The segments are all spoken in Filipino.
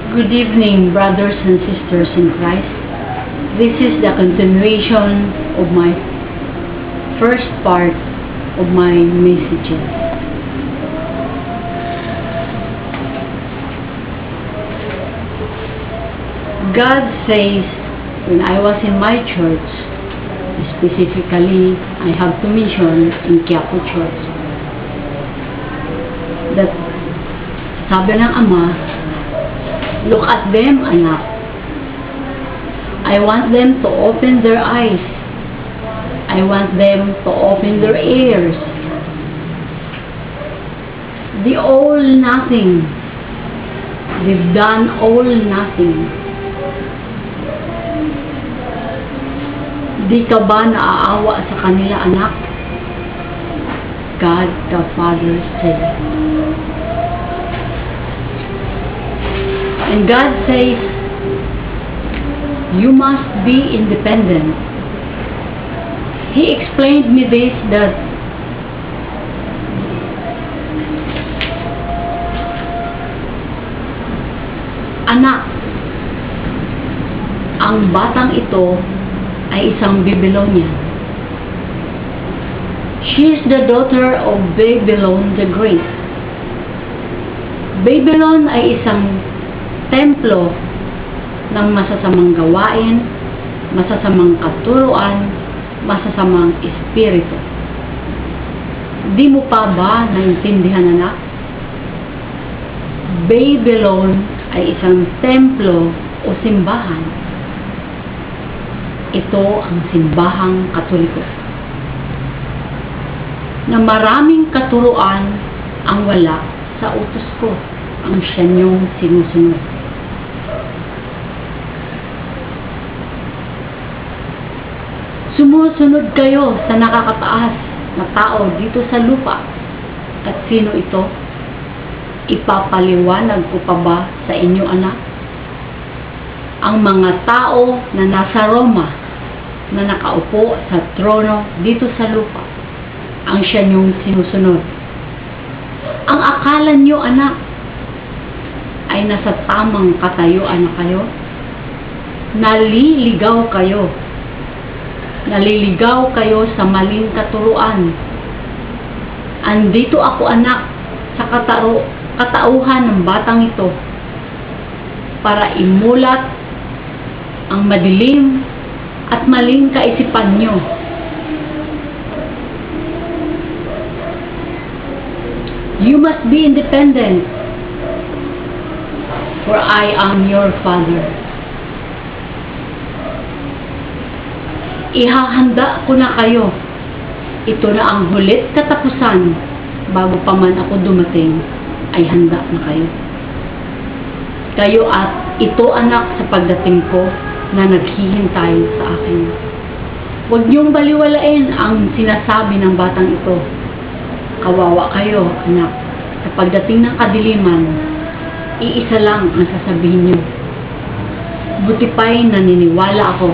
Good evening, brothers and sisters in Christ. This is the continuation of my first part of my messages. God says, when I was in my church, specifically, I have to mention in Quiapo Church, that sabi ng Ama, look at them, anak. I want them to open their eyes. I want them to open their ears. The all nothing. They've done all nothing. Di ka ba naaawa sa kanila, anak? God the Father said. And God says, you must be independent. He explained me this, that anak, ang batang ito ay isang Babylonian. She is the daughter of Babylon the Great. Babylon ay isang templo ng masasamang gawain, masasamang katuruan, masasamang espiritu. Di mo pa ba naintindihan, anak? Babylon ay isang templo o simbahan. Ito ang simbahang Katoliko, na maraming katuruan ang wala sa utos ko, ang siya niyong sinusunod. Sumusunod kayo sa nakakataas na tao dito sa lupa. At sino ito? Ipapaliwanag ko pa ba sa inyo, anak? Ang mga tao na nasa Roma, na nakaupo sa trono dito sa lupa, ang siya niyong sinusunod. Ang akala niyo, anak, ay nasa tamang katayuan na kayo? Naliligaw kayo. Naliligaw kayo sa maling katuruan. Andito ako, anak, sa katauhan ng batang ito para imulat ang madilim at maling kaisipan nyo. You must be independent, for I am your Father. Ihahanda ko na kayo. Ito na ang hulit katapusan. Bago pa man ako dumating, ay handa na kayo. Kayo at ito, anak, sa pagdating ko na naghihintay sa akin. Huwag niyong baliwalain ang sinasabi ng batang ito. Kawawa kayo, anak. Sa pagdating ng kadiliman, iisa lang ang sasabihin niyo. Buti pa'y naniniwala ako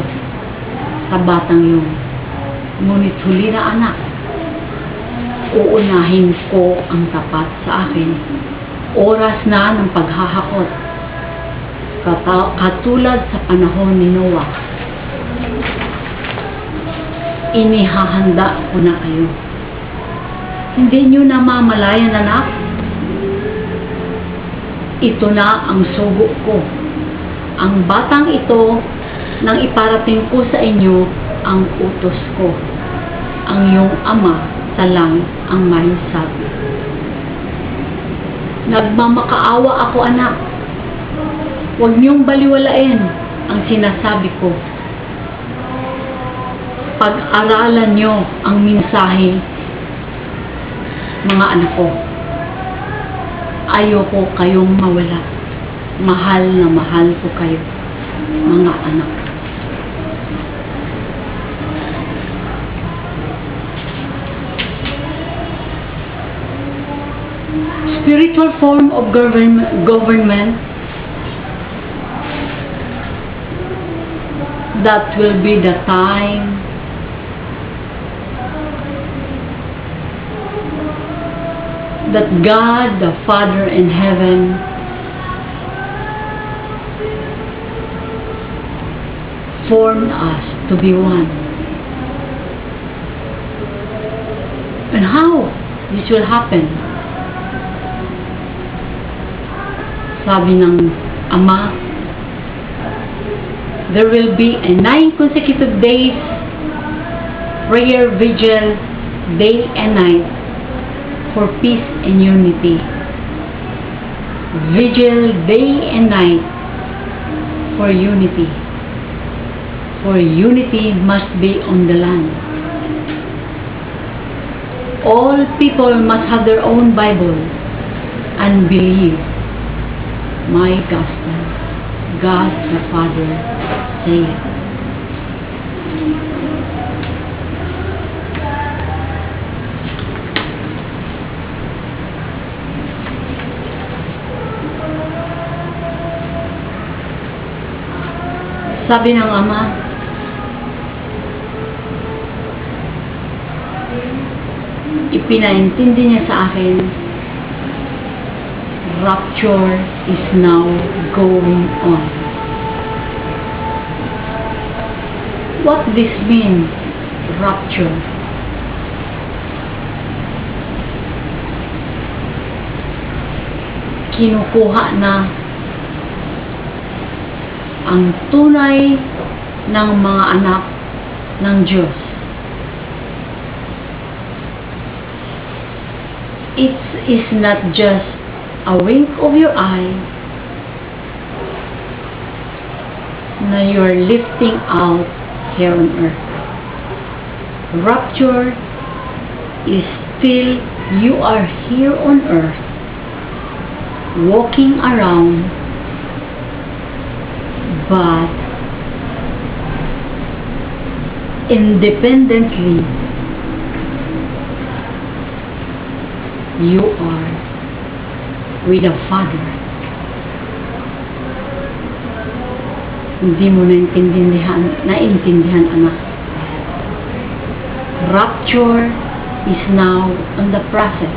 sa batang yun. Ngunit huli na, anak, uunahin ko ang tapat sa akin. Oras na ng paghahakot, katulad sa panahon ni Noah. Inihahanda ko na kayo. Hindi nyo namamalayan, anak? Ito na ang sugo ko. Ang batang ito, nang iparating ko sa inyo ang utos ko. Ang iyong ama sa langit ang may sabi. Nagmamakaawa ako, anak. Huwag niyong baliwalain ang sinasabi ko. Pag-aralan niyo ang mensahe, mga anak ko. Ayoko kayong mawala. Mahal na mahal ko kayo, mga anak. Spiritual form of government that will be the time that God the Father in heaven formed us to be one. And how this will happen? Sabi ng Ama, there will be a 9 consecutive days prayer vigil, day and night, for peace and unity. Vigil day and night for unity. For unity must be on the land. All people must have their own Bible and believe my gospel. God the Father saith. Sabi ng Ama, ipinaintindi niya sa akin, rapture is now going on. What this means, rapture? Kinukuha na ang tunay ng mga anak ng Diyos. It is not just a wink of your eye na you are lifting out here on earth. Rapture is still you are here on earth walking around, but independently you are with the Father. Hindi mo naintindihan anak. Rapture is now on the process.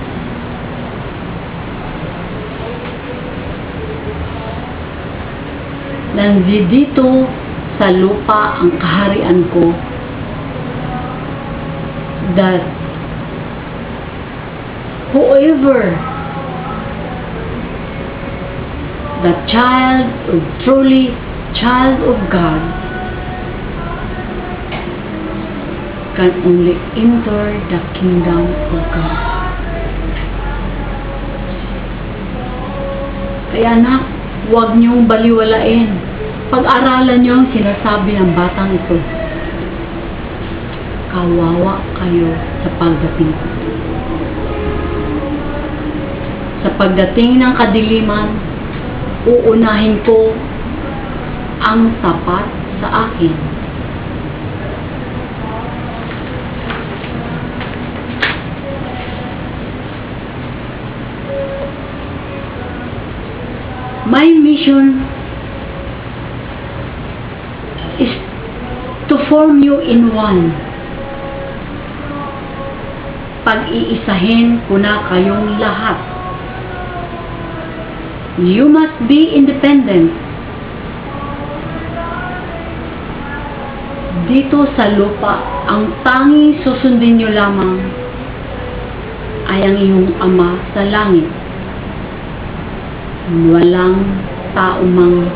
Nandito sa lupa ang kaharian ko, that whoever the child or truly child of God can only enter the kingdom of God. Kaya anak, huwag niyong baliwalain. Pag-aralan niyo ang sinasabi ng batang ito. Kawawa kayo sa pagdating. Sa pagdating ng kadiliman, uunahin ko ang tapat sa akin. My mission is to form you in one. Pag-iisahin ko na kayong lahat. You must be independent. Dito sa lupa, ang tanging susundin nyo lamang ay ang iyong Ama sa langit. Walang tao mang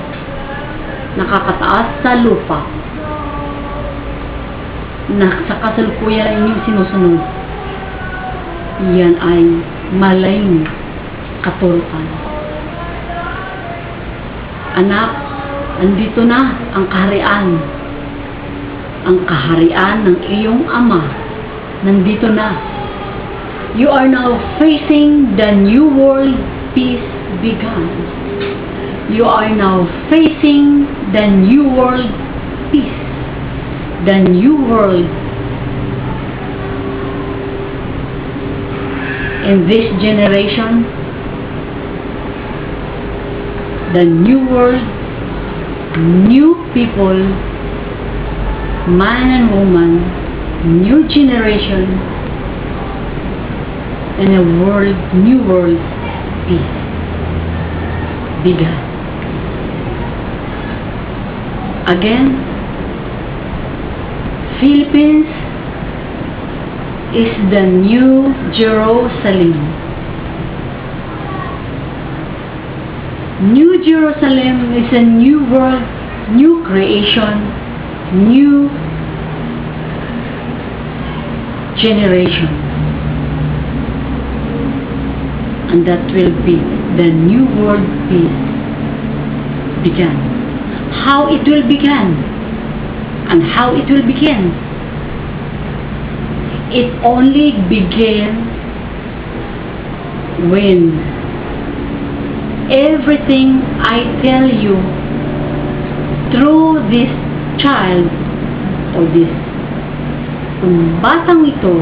nakakataas sa lupa na sa kasalukuyan inyong sinusunod. Yan ay malayong katuruan. Anak, andito na ang kaharian. Ang kaharian ng iyong Ama nandito na. You are now facing the new world peace began. You are now facing the new world peace. The new world in this generation. The new world, new people, man and woman, new generation, and a world, new world peace began. Again, Philippines is the New Jerusalem. New Jerusalem is a new world, new creation, new generation. And that will be the new world peace began. How it will begin and how it will begin. It only began when everything I tell you through this child or this batang ito,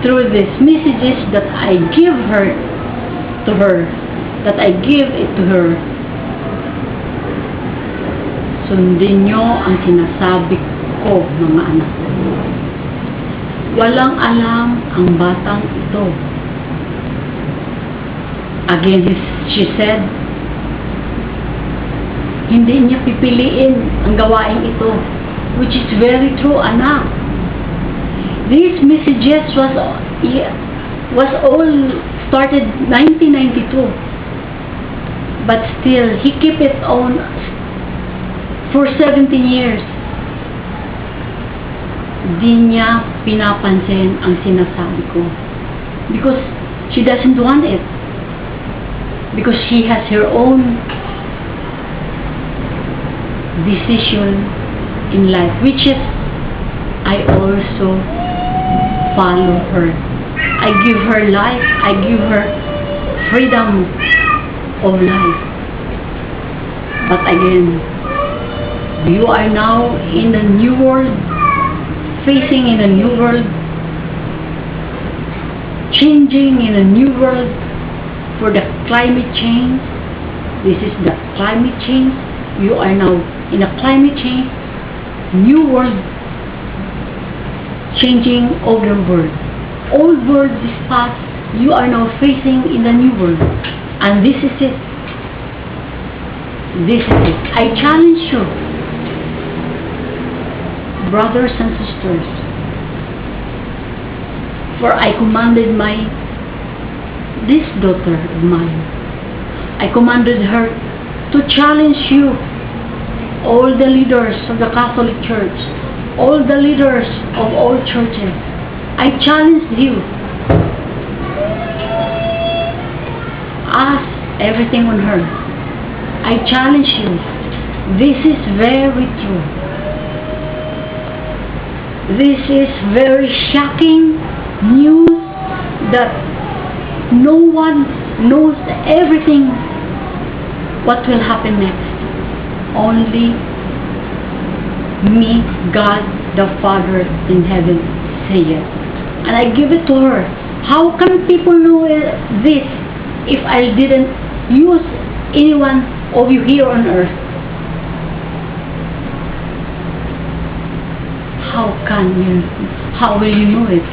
through these messages that I give that I give it to her, sundin nyo ang sinasabi ko, mga anak ko. Walang alam ang batang ito. Again, she said, hindi niya pipiliin ang gawain ito, which is very true, anak. These messages was all started 1992, but still he kept it on for 17 years. Di niya pinapansin ang sinasabi ko because she doesn't want it, because she has her own decision in life, which is I also follow her. I give her life, I give her freedom of life. But again, you are now in a new world, facing in a new world, changing in a new world for the climate change. This is the climate change. You are now in a climate change, new world, changing of the world. Old world is past. You are now facing in the new world. And this is it. This is it. I challenge you, brothers and sisters, for I commanded this daughter of mine, I commanded her to challenge you, all the leaders of the Catholic Church, all the leaders of all churches. I challenge you. Ask everything on her. I challenge you. This is very true. This is very shocking news that no one knows everything what will happen next. Only me, God the Father in heaven, say it. And I give it to her. How can people know this if I didn't use anyone of you here on earth? How will you know it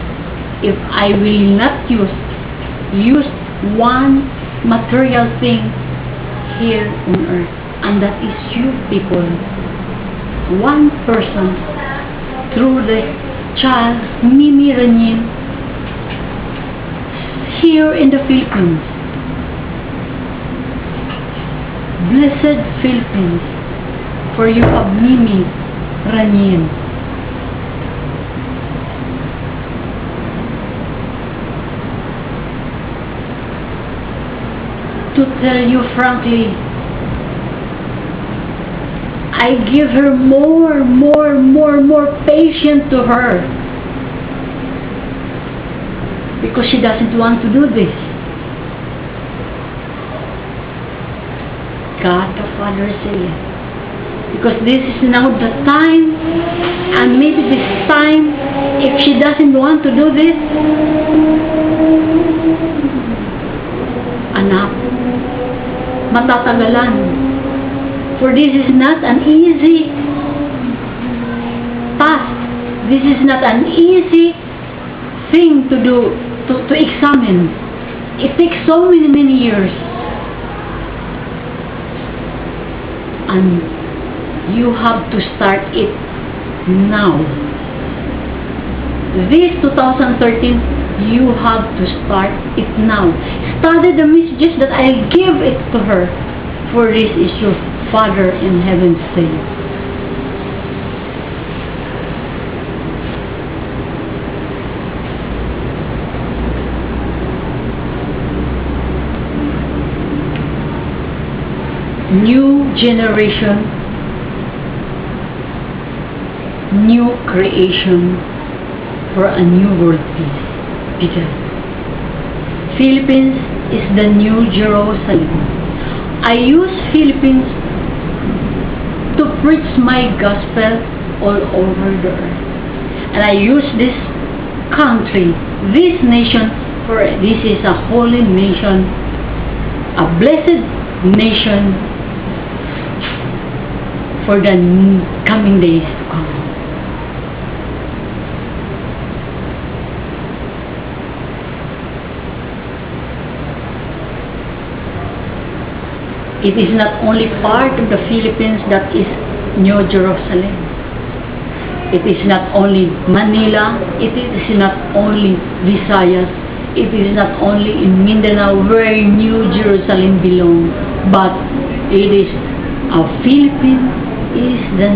if I will not use one material thing here on earth? And that is you people. One person through the child Mimi Raniel here in the Philippines. Blessed Philippines, for you have Mimi Raniel. To tell you frankly, I give her more patience to her because she doesn't want to do this. God the Father says, because this is now the time, and maybe this time, if she doesn't want to do this, anak, matatagalan. For this is not an easy task. This is not an easy thing to do, to examine. It takes so many years. And you have to start it now. This 2013, you have to start it now. Study the messages that I give it to her, for this is your Father in heaven saying. New generation, new creation for a new world peace. Because Philippines is the new Jerusalem. I use Philippines to preach my gospel all over the earth. And I use this country, this nation, for this is a holy nation, a blessed nation for the coming days to come. It is not only part of the Philippines that is New Jerusalem. It is not only Manila. It is not only Visayas. It is not only in Mindanao where New Jerusalem belongs, but it is our Philippines is the